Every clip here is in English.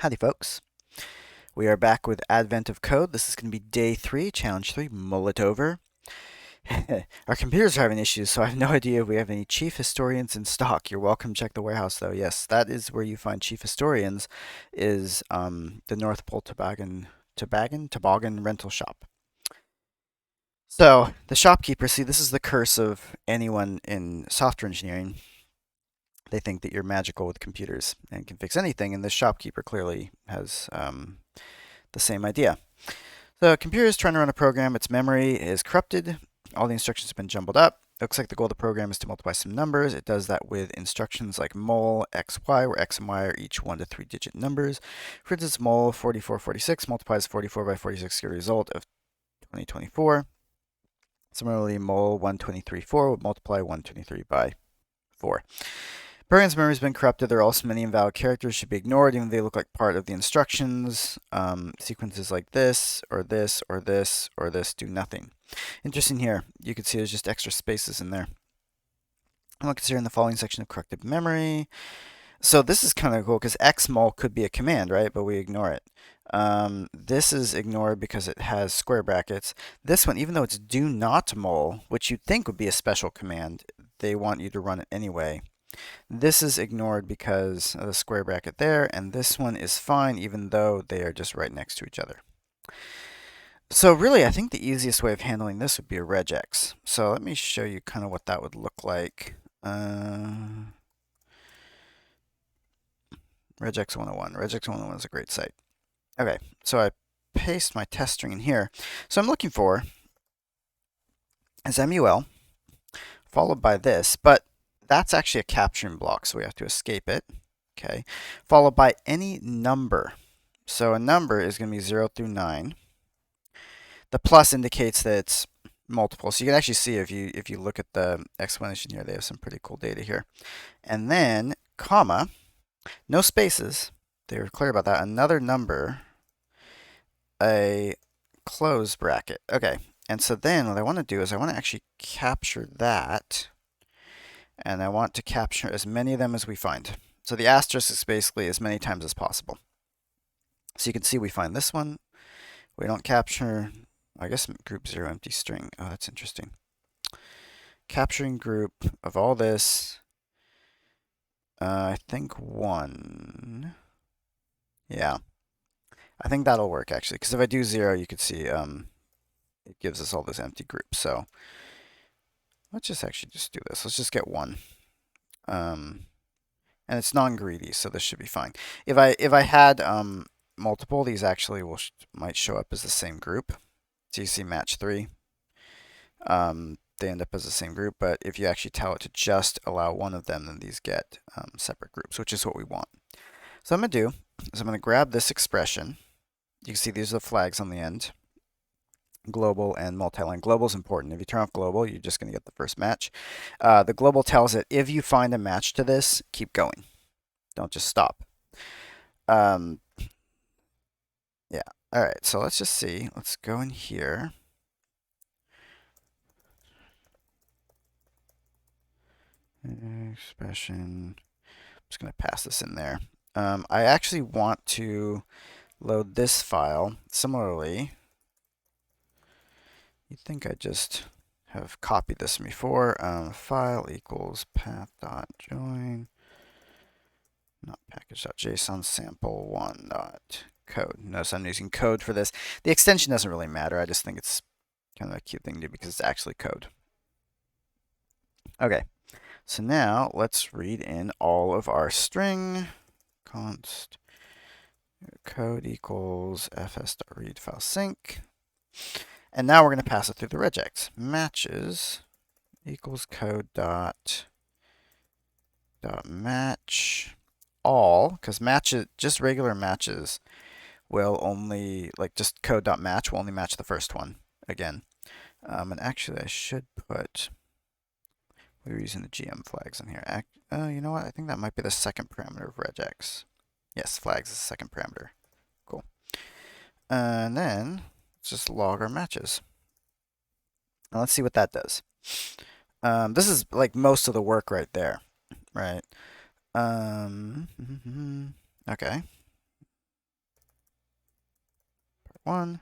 Howdy, folks. We are back with Advent of Code. This is going to be day 3, challenge 3, mull it over. Our computers are having issues, so I have no idea if we have any chief historians in stock. You're welcome to check the warehouse, though. Yes, that is where you find chief historians, is the North Pole Toboggan rental shop. So, the shopkeeper, see, this is the curse of anyone in software engineering. They think that you're magical with computers and can fix anything, and this shopkeeper clearly has the same idea. The computer is trying to run a program. Its memory is corrupted. All the instructions have been jumbled up. It looks like the goal of the program is to multiply some numbers. It does that with instructions like mul xy, where x and y are each 1 to 3 digit numbers. For instance, mul 4446 multiplies 44 by 46 to get a result of 2024. Similarly, mul 1234 would multiply 123 by 4. Program's memory has been corrupted. There are also many invalid characters should be ignored, even if they look like part of the instructions. Sequences like this, or this, or this, or this do nothing. Interesting here. You can see there's just extra spaces in there. I'm going to consider in the following section of corrected memory. So this is kind of cool because xmul could be a command, right? But we ignore it. This is ignored because it has square brackets. This one, even though it's do not mul, which you'd think would be a special command, they want you to run it anyway. This is ignored because of the square bracket there, and this one is fine even though they are just right next to each other. So really, I think the easiest way of handling this would be a regex. So let me show you kind of what that would look like. Regex 101. Regex 101 is a great site. Okay, so I paste my test string in here. So I'm looking for is MUL followed by this, but that's actually a capturing block, so we have to escape it. Okay, followed by any number. So a number is going to be 0 through 9. The plus indicates that it's multiple. So you can actually see if you look at the explanation here, they have some pretty cool data here. And then comma, no spaces. They were clear about that. Another number, a close bracket. Okay, and so then what I want to do is I want to actually capture that. And I want to capture as many of them as we find. So the asterisk is basically as many times as possible. So you can see we find this one. We don't capture, I guess group 0 empty string. Oh, that's interesting. Capturing group of all this, I think 1. Yeah, I think that'll work actually, because if I do 0, you can see it gives us all this empty group. So let's just actually just do this. Let's just get 1. And it's non-greedy, so this should be fine. If I had multiple, these actually might show up as the same group. So you see match 3. They end up as the same group, but if you actually tell it to just allow one of them, then these get separate groups, which is what we want. So what I'm going to do is I'm going to grab this expression. You can see these are the flags on the end. Global and multi-line. Global is important. If you turn off global, you're just going to get the first match. The global tells it if you find a match to this, keep going. Don't just stop. Yeah. All right. So let's just see. Let's go in here. Expression. I'm just going to pass this in there. I actually want to load this file. Similarly, you'd think I just have copied this from before. File equals path.join, not package.json, sample1.code. Notice I'm using code for this. The extension doesn't really matter. I just think it's kind of a cute thing to do because it's actually code. Okay, so now let's read in all of our string. Const code equals fs.read file sync. And now we're going to pass it through the regex. Matches equals code dot match all, because matches, just regular matches, will only, like just code dot match will only match the first one again. And actually, I should put, we were using the GM flags in here. You know what? I think that might be the second parameter of regex. Yes, flags is the second parameter. Cool. And then let's just log our matches. Now let's see what that does. This is like most of the work right there, right? Okay. 1.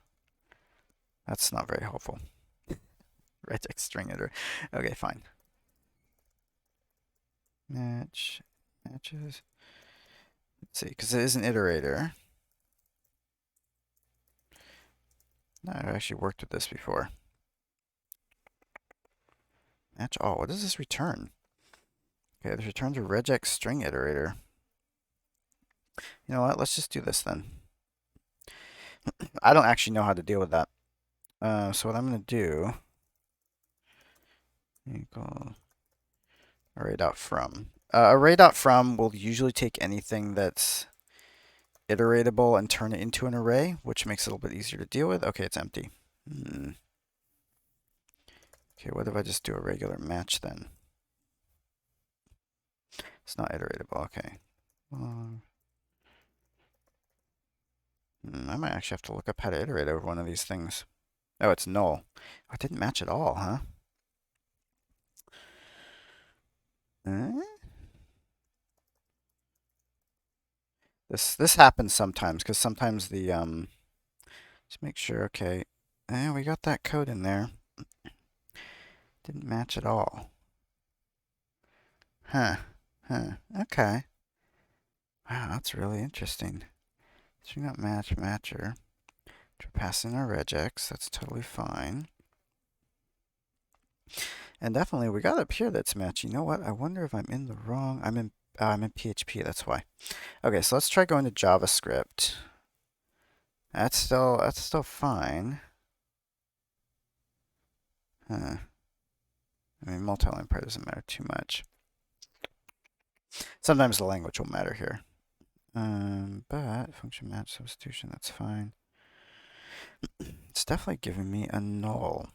That's not very helpful. Regex string iterator. Okay, fine. Matches. Let's see, because it is an iterator. No, I've actually worked with this before. Match all. What does this return? Okay, this returns a regex string iterator. You know what? Let's just do this then. I don't actually know how to deal with that. So what I'm going to do equal array.from. Array.from will usually take anything that's iteratable and turn it into an array, which makes it a little bit easier to deal with. Okay, it's empty. Okay, what if I just do a regular match then? It's not iteratable. Okay. I might actually have to look up how to iterate over one of these things. Oh, it's null. Oh, it didn't match at all, huh? This happens sometimes because sometimes the just make sure. Okay, we got that code in there. Didn't match at all. Huh. Okay. Wow, that's really interesting. String up match matcher. We're passing our regex. That's totally fine. And definitely we got up here that's matching. You know what? I wonder if I'm in the wrong. I'm in PHP. That's why. Okay, so let's try going to JavaScript. That's still fine. Huh. I mean, multi-line part doesn't matter too much. Sometimes the language will matter here. But function match substitution, that's fine. It's definitely giving me a null.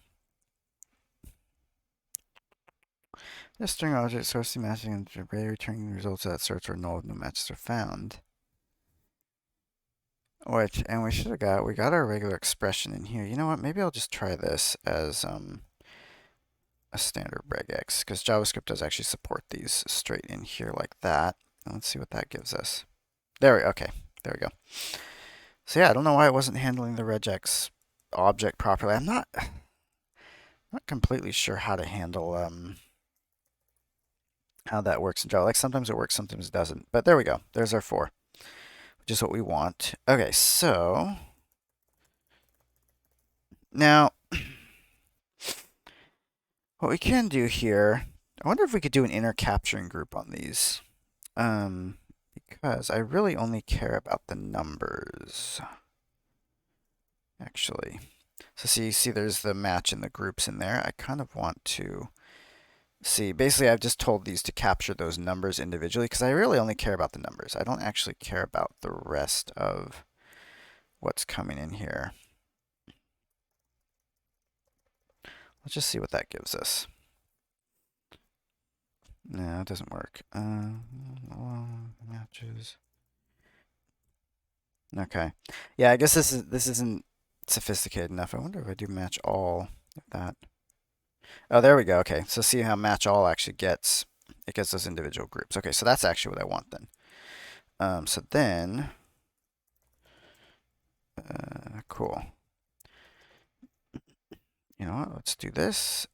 This string object source matching and array returning results of that search are null if no matches are found. And we got our regular expression in here. You know what? Maybe I'll just try this as a standard regex because JavaScript does actually support these straight in here like that. Let's see what that gives us. Okay, there we go. So yeah, I don't know why it wasn't handling the regex object properly. I'm not completely sure how to handle how that works in Java. Like sometimes it works, sometimes it doesn't. But there we go. There's our 4, which is what we want. Okay, so now what we can do here, I wonder if we could do an inner capturing group on these. Because I really only care about the numbers. Actually. So see there's the match and the groups in there. I kind of want to see, basically I've just told these to capture those numbers individually because I really only care about the numbers. I don't actually care about the rest of what's coming in here. Let's just see what that gives us. No, it doesn't work. Matches. Okay. Yeah, I guess this isn't sophisticated enough. I wonder if I do match all of that. Oh, there we go. Okay, so see how match all actually gets, it gets those individual groups. Okay, so that's actually what I want then. So then, cool. You know what? Let's do this.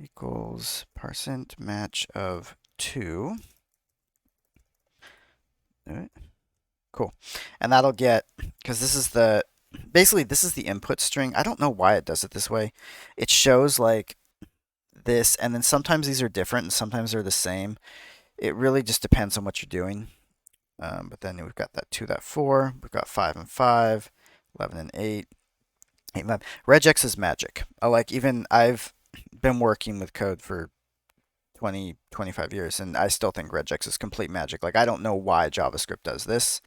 Equals % match of 2. Cool. And that'll get, because this is basically this is the input string. I don't know why it does it this way. It shows like this, and then sometimes these are different and sometimes they're the same. It really just depends on what you're doing. But then we've got that 2, that 4. We've got 5 and 5, 11 and 8, 8 and 5. Regex is magic. I've been working with code for 20, 25 years, and I still think regex is complete magic. Like, I don't know why JavaScript does this.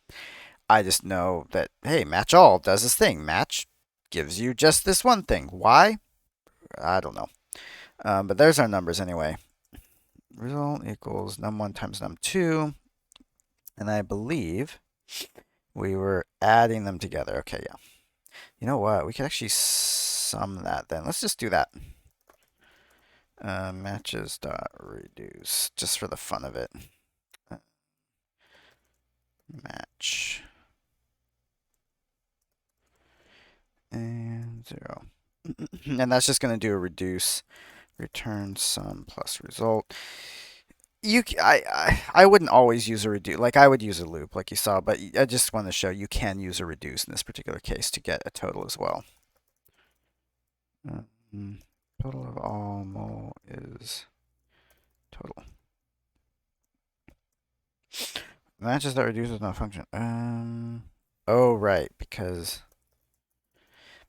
I just know that, hey, match all does this thing. Match gives you just this one thing. Why? I don't know. But there's our numbers anyway. Result equals num1 times num2. And I believe we were adding them together. Okay, yeah. You know what? We could actually sum that then. Let's just do that. Matches.reduce, just for the fun of it. Match. 0. And that's just going to do a reduce, return sum plus result. I wouldn't always use a reduce. Like I would use a loop, like you saw, but I just want to show you can use a reduce in this particular case to get a total as well. Total of all mole is total. Matches that reduces not function. Oh right, because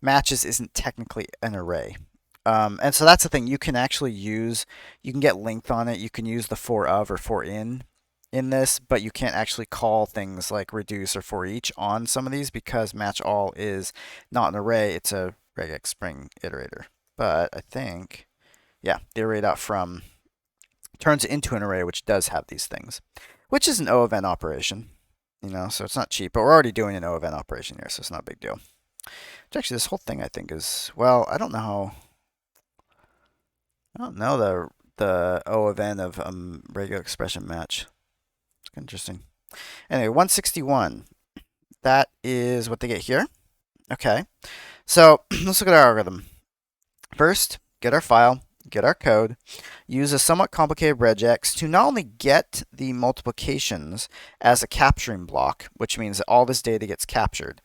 matches isn't technically an array. And so that's the thing. You can actually use, you can get length on it. You can use the for of or for in this, but you can't actually call things like reduce or for each on some of these because match all is not an array. It's a regex spring iterator. But I think, yeah, the array.from turns it into an array, which does have these things, which is an O of n operation, you know, so it's not cheap, but we're already doing an O of n operation here, so it's not a big deal. Which actually, this whole thing I think is, well, I don't know the O of n of regular expression match. It's interesting. Anyway, 161. That is what they get here. Okay. So let's look at our algorithm. First, get our file, get our code, use a somewhat complicated regex to not only get the multiplications as a capturing block, which means that all this data gets captured,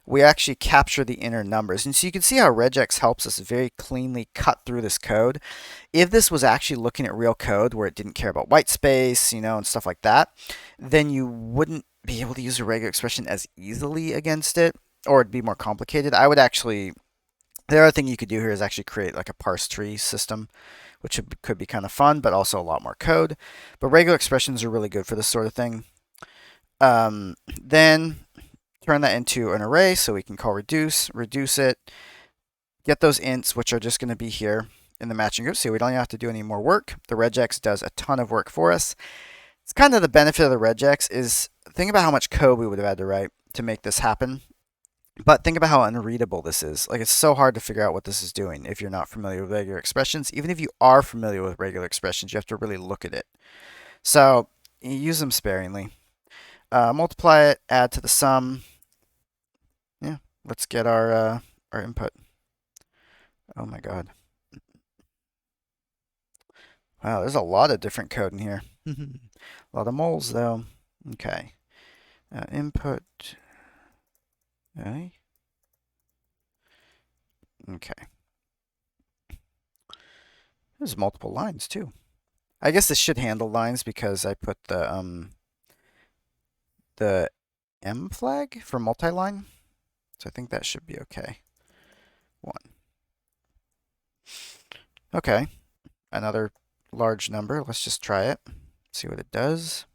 we actually capture the inner numbers. And so you can see how regex helps us very cleanly cut through this code. If this was actually looking at real code where it didn't care about white space, you know, and stuff like that, then you wouldn't be able to use a regular expression as easily against it, or it'd be more complicated. I would actually, the other thing you could do here is actually create like a parse tree system, which could be kind of fun, but also a lot more code. But regular expressions are really good for this sort of thing. Then turn that into an array, so we can call reduce it, get those ints, which are just going to be here in the matching group. So we don't even have to do any more work. The regex does a ton of work for us. It's kind of the benefit of the regex is think about how much code we would have had to write to make this happen. But think about how unreadable this is. Like, it's so hard to figure out what this is doing if you're not familiar with regular expressions. Even if you are familiar with regular expressions, you have to really look at it. So you use them sparingly. Multiply it, add to the sum. Yeah, let's get our input. Oh my god. Wow, there's a lot of different code in here. A lot of moles, though. Okay. Input. Okay. Okay. There's multiple lines, too. I guess this should handle lines because I put the M flag for multi-line. So I think that should be okay. 1. Okay. Another large number. Let's just try it. See what it does.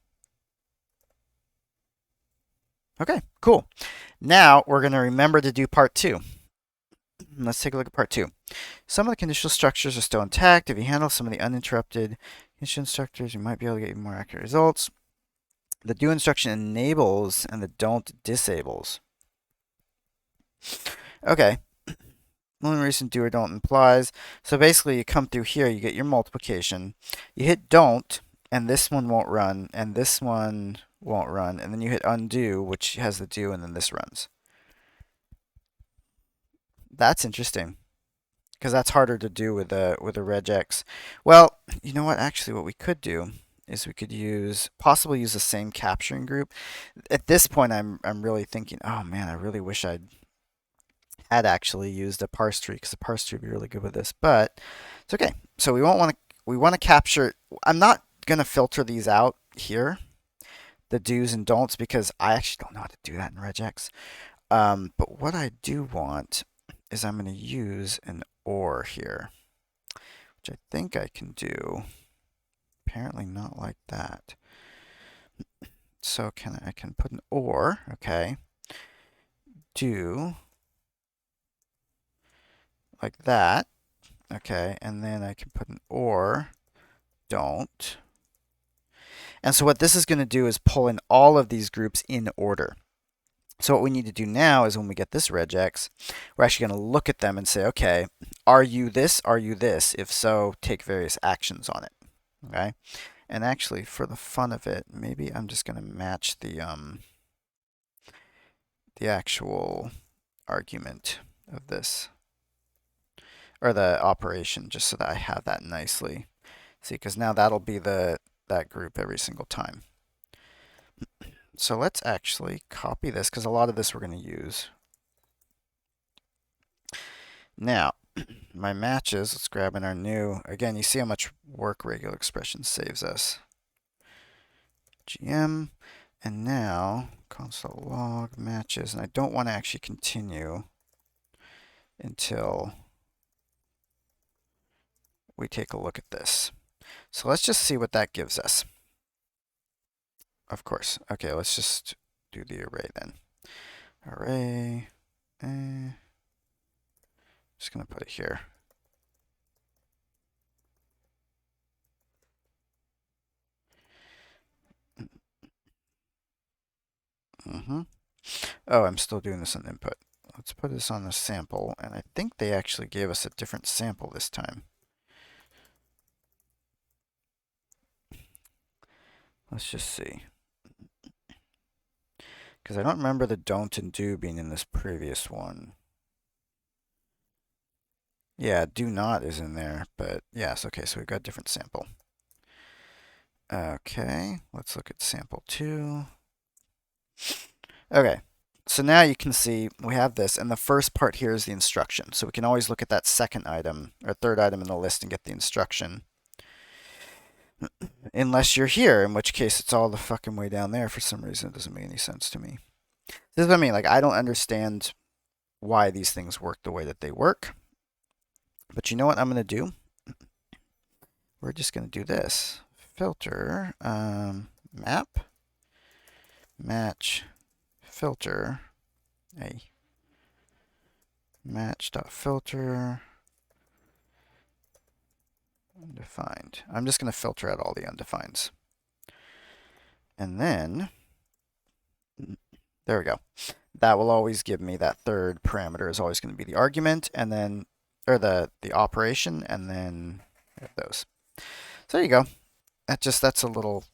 Okay, cool. Now we're going to remember to do part 2. Let's take a look at part 2. Some of the conditional structures are still intact. If you handle some of the uninterrupted conditional structures, you might be able to get even more accurate results. The do instruction enables and the don't disables. Okay. Only recent do or don't implies. So basically you come through here, you get your multiplication. You hit don't, and this one won't run, and this one won't run, and then you hit undo, which has the do, and then this runs. That's interesting, because that's harder to do with a regex. Well, you know what? Actually, what we could do is we could possibly use the same capturing group. At this point, I'm really thinking, oh man, I really wish I'd had actually used a parse tree, because the parse tree would be really good with this. But it's okay. So we want to capture. I'm not gonna filter these out here, the do's and don'ts, because I actually don't know how to do that in regex. But what I do want is I'm going to use an or here, which I think I can do. Apparently not like that. So I can put an or, okay, do like that, okay, and then I can put an or don't. And so what this is going to do is pull in all of these groups in order. So what we need to do now is when we get this regex, we're actually going to look at them and say, okay, are you this? Are you this? If so, take various actions on it. Okay. And actually, for the fun of it, maybe I'm just going to match the actual argument of this. or the operation, just so that I have that nicely. See, because now that'll be that group every single time. So let's actually copy this, because a lot of this we're going to use. Now, my matches, let's grab in our new, again, you see how much work regular expression saves us. GM, and now console log matches, and I don't want to actually continue until we take a look at this. So let's just see what that gives us. Of course. Okay, let's just do the array then. Array, just going to put it here. Oh, I'm still doing this on input. Let's put this on the sample, and I think they actually gave us a different sample this time. Let's just see. Because I don't remember the don't and do being in this previous one. Yeah, do not is in there, but yes, okay, so we've got a different sample. Okay, let's look at sample 2. Okay, so now you can see we have this, and the first part here is the instruction. So we can always look at that second item, or third item in the list and get the instruction. Unless you're here, in which case it's all the fucking way down there for some reason. It doesn't make any sense to me. This is what I mean, like, I don't understand why these things work the way that they work. But you know what I'm going to do? We're just going to do this. Filter, map, match, filter, match.filter, undefined. I'm just going to filter out all the undefines. And then, there we go. That will always give me that third parameter is always going to be the argument, and then, or the operation, and then those. So there you go. That's a little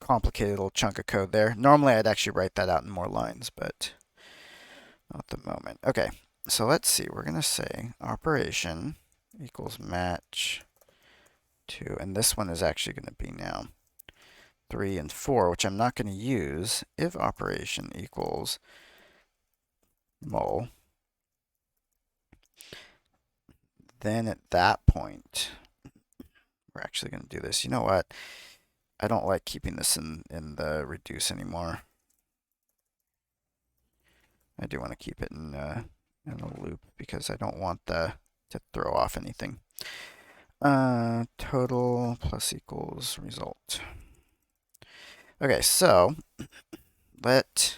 complicated little chunk of code there. Normally I'd actually write that out in more lines, but not at the moment. Okay, so let's see. We're going to say operation equals match 2, and this one is actually going to be now 3 and 4, which I'm not going to use. If operation equals mul, then at that point, we're actually going to do this. You know what? I don't like keeping this in the reduce anymore. I do want to keep it in a loop because I don't want to throw off anything. Total plus equals result. Okay, so let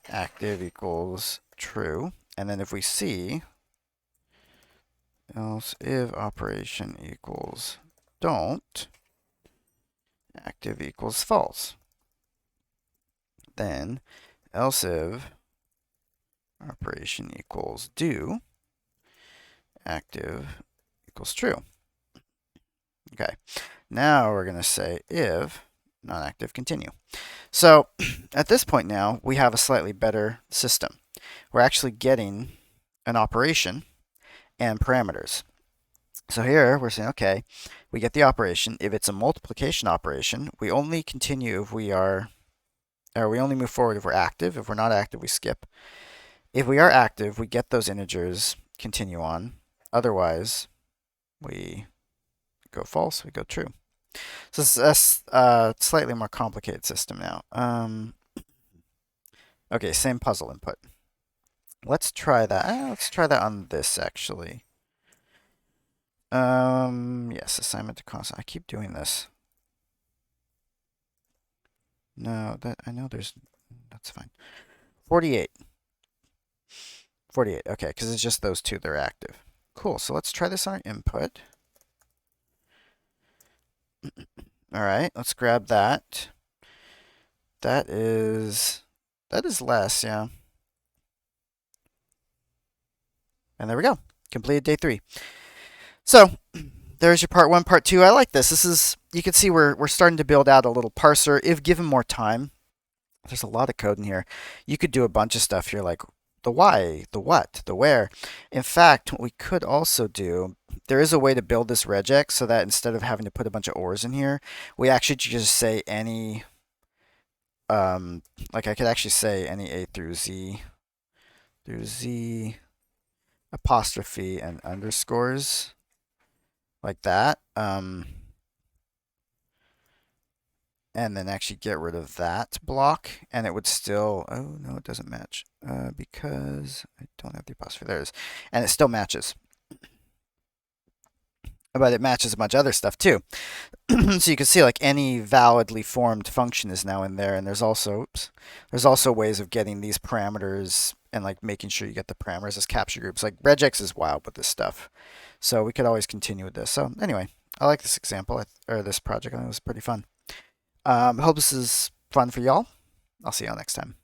active equals true, and then if we see else if operation equals don't, active equals false. Then else if operation equals do, active equals true. Okay, now we're going to say if non-active continue. So at this point now, we have a slightly better system. We're actually getting an operation and parameters. So here we're saying, okay, we get the operation. If it's a multiplication operation, we only continue if we are, or we only move forward if we're active. If we're not active, we skip. If we are active, we get those integers, continue on. Otherwise, we go false, we go true. So it's a slightly more complicated system now. Okay, same puzzle input. Let's try that. Let's try that on this actually. Yes, assignment to constant. I keep doing this. No, I know that's fine. 48. 48, okay, because it's just those two that are active. Cool, so let's try this on our input. All right, let's grab that. That is less, yeah. And there we go. Completed day 3. So there's your part 1, part 2. I like this. This is, you can see we're starting to build out a little parser. If given more time, there's a lot of code in here. You could do a bunch of stuff here, like the why, the what, the where. In fact, what we could also do, there is a way to build this regex so that instead of having to put a bunch of ors in here, we actually just say any, like I could actually say any A through Z apostrophe and underscores like that. And then actually get rid of that block, and it would still, oh no, it doesn't match because I don't have the apostrophe. There it is. And it still matches. But it matches a bunch of other stuff too. So you can see like any validly formed function is now in there, and there's also, there's also ways of getting these parameters and like making sure you get the parameters as capture groups. Like regex is wild with this stuff. So we could always continue with this. So anyway, I like this example, or this project. I think it was pretty fun. I hope this is fun for y'all. I'll see y'all next time.